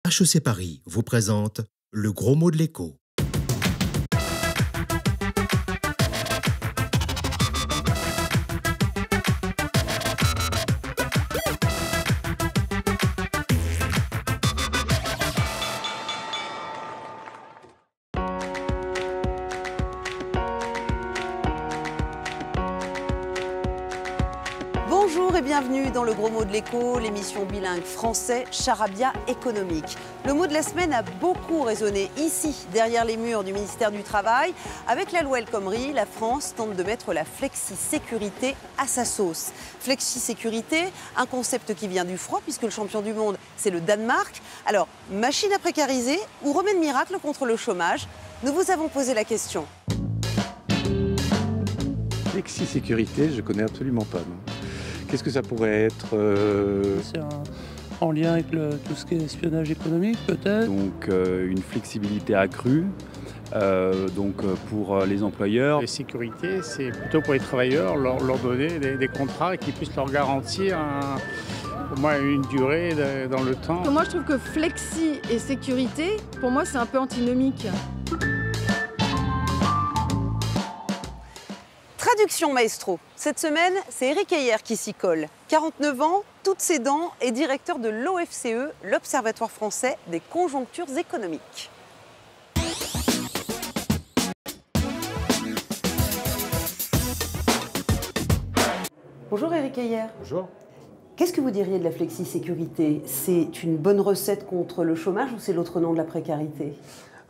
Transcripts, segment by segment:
HEC Paris vous présente le gros mot de l'écho. Bonjour et bienvenue dans le gros mot de l'écho, l'émission bilingue français charabia économique. Le mot de la semaine a beaucoup résonné ici, derrière les murs du ministère du Travail. Avec la loi El Khomri, la France tente de mettre la flexi-sécurité à sa sauce. Flexi-sécurité, un concept qui vient du froid puisque le champion du monde, c'est le Danemark. Alors, machine à précariser ou remède miracle contre le chômage? Nous vous avons posé la question. Flexi-sécurité, je ne connais absolument pas. Non. Qu'est-ce que ça pourrait être C'est en lien avec tout ce qui est espionnage économique, peut-être. Donc une flexibilité accrue pour les employeurs. La sécurité, c'est plutôt pour les travailleurs, leur donner des contrats qui puissent leur garantir au moins une durée dans le temps. Moi, je trouve que flexi et sécurité, pour moi, c'est un peu antinomique. Traduction maestro. Cette semaine, c'est Eric Heyer qui s'y colle. 49 ans, toutes ses dents, et directeur de l'OFCE, l'Observatoire français des conjonctures économiques. Bonjour Eric Heyer. Bonjour. Qu'est-ce que vous diriez de la flexi-sécurité? C'est une bonne recette contre le chômage ou c'est l'autre nom de la précarité?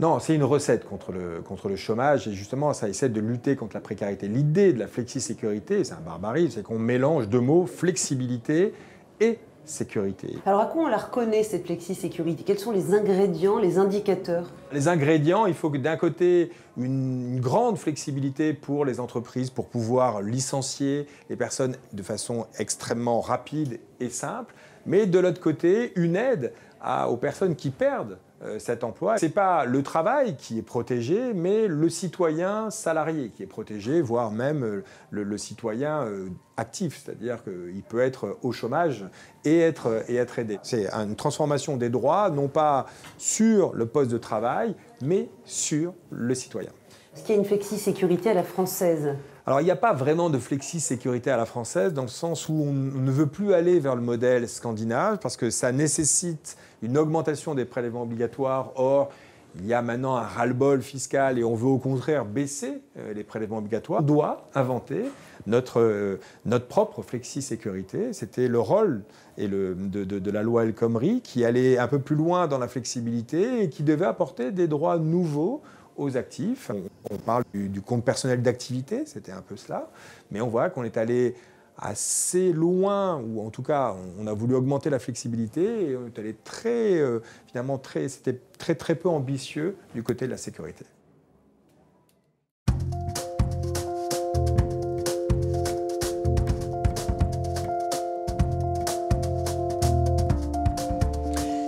Non, c'est une recette contre le chômage et justement, ça essaie de lutter contre la précarité. L'idée de la flexi-sécurité, c'est un barbarisme, c'est qu'on mélange deux mots, flexibilité et sécurité. Alors à quoi on la reconnaît cette flexi-sécurité? Quels sont les ingrédients, les indicateurs? Les ingrédients, il faut que d'un côté, une grande flexibilité pour les entreprises pour pouvoir licencier les personnes de façon extrêmement rapide et simple, mais de l'autre côté, une aide aux personnes qui perdent cet emploi. Ce n'est pas le travail qui est protégé, mais le citoyen salarié qui est protégé, voire même le citoyen actif, c'est-à-dire qu'il peut être au chômage et être aidé. C'est une transformation des droits, non pas sur le poste de travail, mais sur le citoyen. Est-ce qu'il y a une flexi-sécurité à la française? Alors, il n'y a pas vraiment de flexi-sécurité à la française, dans le sens où on ne veut plus aller vers le modèle scandinave, parce que ça nécessite une augmentation des prélèvements obligatoires. Or, il y a maintenant un ras-le-bol fiscal et on veut au contraire baisser les prélèvements obligatoires. On doit inventer notre propre flexi-sécurité. C'était le rôle de la loi El Khomri, qui allait un peu plus loin dans la flexibilité et qui devait apporter des droits nouveaux aux actifs. On parle du compte personnel d'activité, c'était un peu cela, mais on voit qu'on est allé assez loin, ou en tout cas, on a voulu augmenter la flexibilité et on est allé c'était très peu ambitieux du côté de la sécurité.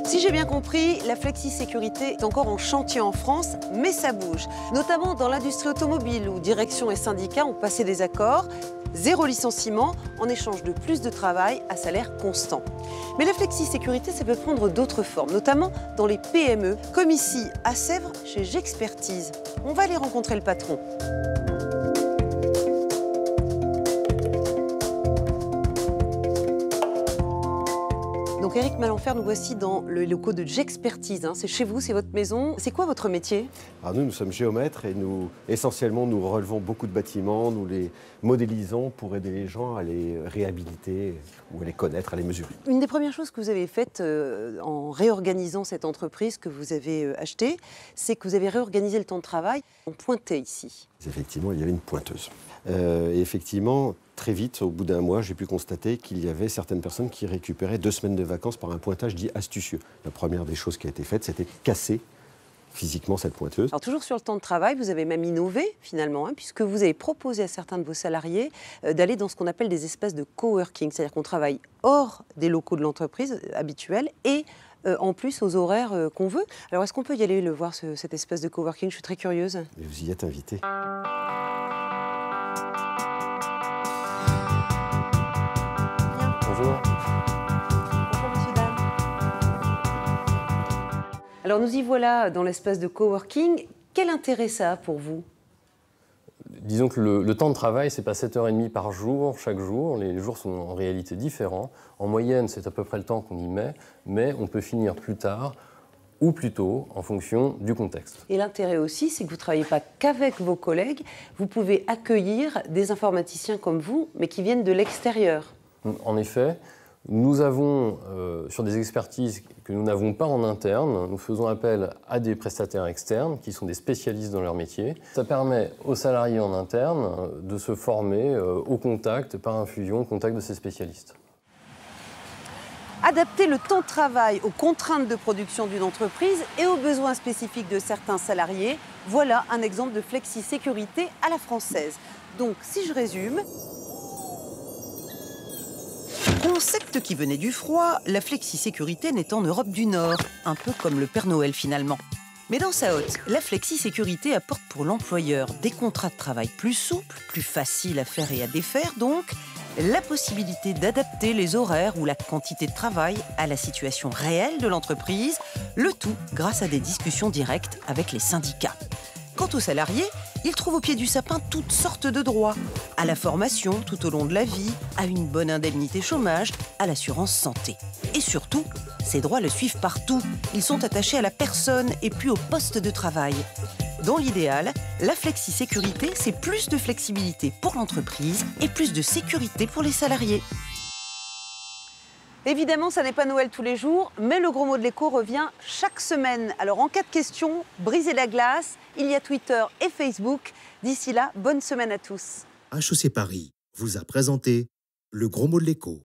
Si j'ai bien compris, la flexi-sécurité est encore en chantier en France, mais ça bouge. Notamment dans l'industrie automobile où direction et syndicats ont passé des accords. 0 licenciement en échange de plus de travail à salaire constant. Mais la flexi-sécurité, ça peut prendre d'autres formes, notamment dans les PME, comme ici à Sèvres chez J'Expertise. On va aller rencontrer le patron. Donc Éric Malenfer, nous voici dans le locaux de J'Expertise. C'est chez vous, c'est votre maison. C'est quoi votre métier? Alors nous sommes géomètres et essentiellement, nous relevons beaucoup de bâtiments, nous les modélisons pour aider les gens à les réhabiliter ou à les connaître, à les mesurer. Une des premières choses que vous avez faites en réorganisant cette entreprise que vous avez achetée, c'est que vous avez réorganisé le temps de travail. On pointait ici. Effectivement, il y avait une pointeuse. Et effectivement, très vite, au bout d'un mois, j'ai pu constater qu'il y avait certaines personnes qui récupéraient 2 semaines de vacances par un pointage dit astucieux. La première des choses qui a été faite, c'était casser physiquement cette pointeuse. Alors toujours sur le temps de travail, vous avez même innové finalement, puisque vous avez proposé à certains de vos salariés d'aller dans ce qu'on appelle des espaces de coworking, c'est-à-dire qu'on travaille hors des locaux de l'entreprise habituels et en plus aux horaires qu'on veut. Alors est-ce qu'on peut y aller le voir, cet espace de coworking? Je suis très curieuse. Et vous y êtes invité. Bonjour. Bonjour, messieurs, dames. Alors nous y voilà dans l'espace de coworking. Quel intérêt ça a pour vous? Disons que le temps de travail, ce n'est pas 7h30 par jour, chaque jour. Les jours sont en réalité différents. En moyenne, c'est à peu près le temps qu'on y met, mais on peut finir plus tard ou plus tôt en fonction du contexte. Et l'intérêt aussi, c'est que vous ne travaillez pas qu'avec vos collègues, vous pouvez accueillir des informaticiens comme vous, mais qui viennent de l'extérieur. En effet, nous avons, sur des expertises que nous n'avons pas en interne, nous faisons appel à des prestataires externes qui sont des spécialistes dans leur métier. Ça permet aux salariés en interne de se former au contact, par infusion, au contact de ces spécialistes. Adapter le temps de travail aux contraintes de production d'une entreprise et aux besoins spécifiques de certains salariés, voilà un exemple de flexi-sécurité à la française. Donc, si je résume... Concept qui venait du froid, la flexi-sécurité n'est en Europe du Nord, un peu comme le Père Noël finalement. Mais dans sa hotte, la flexi-sécurité apporte pour l'employeur des contrats de travail plus souples, plus faciles à faire et à défaire donc, la possibilité d'adapter les horaires ou la quantité de travail à la situation réelle de l'entreprise, le tout grâce à des discussions directes avec les syndicats. Quant aux salariés, ils trouvent au pied du sapin toutes sortes de droits, à la formation tout au long de la vie, à une bonne indemnité chômage, à l'assurance santé. Et surtout, ces droits le suivent partout. Ils sont attachés à la personne et plus au poste de travail. Dans l'idéal, la flexi-sécurité, c'est plus de flexibilité pour l'entreprise et plus de sécurité pour les salariés. Évidemment, ça n'est pas Noël tous les jours, mais le gros mot de l'écho revient chaque semaine. Alors en cas de question, brisez la glace, il y a Twitter et Facebook. D'ici là, bonne semaine à tous. HEC Paris vous a présenté le gros mot de l'écho.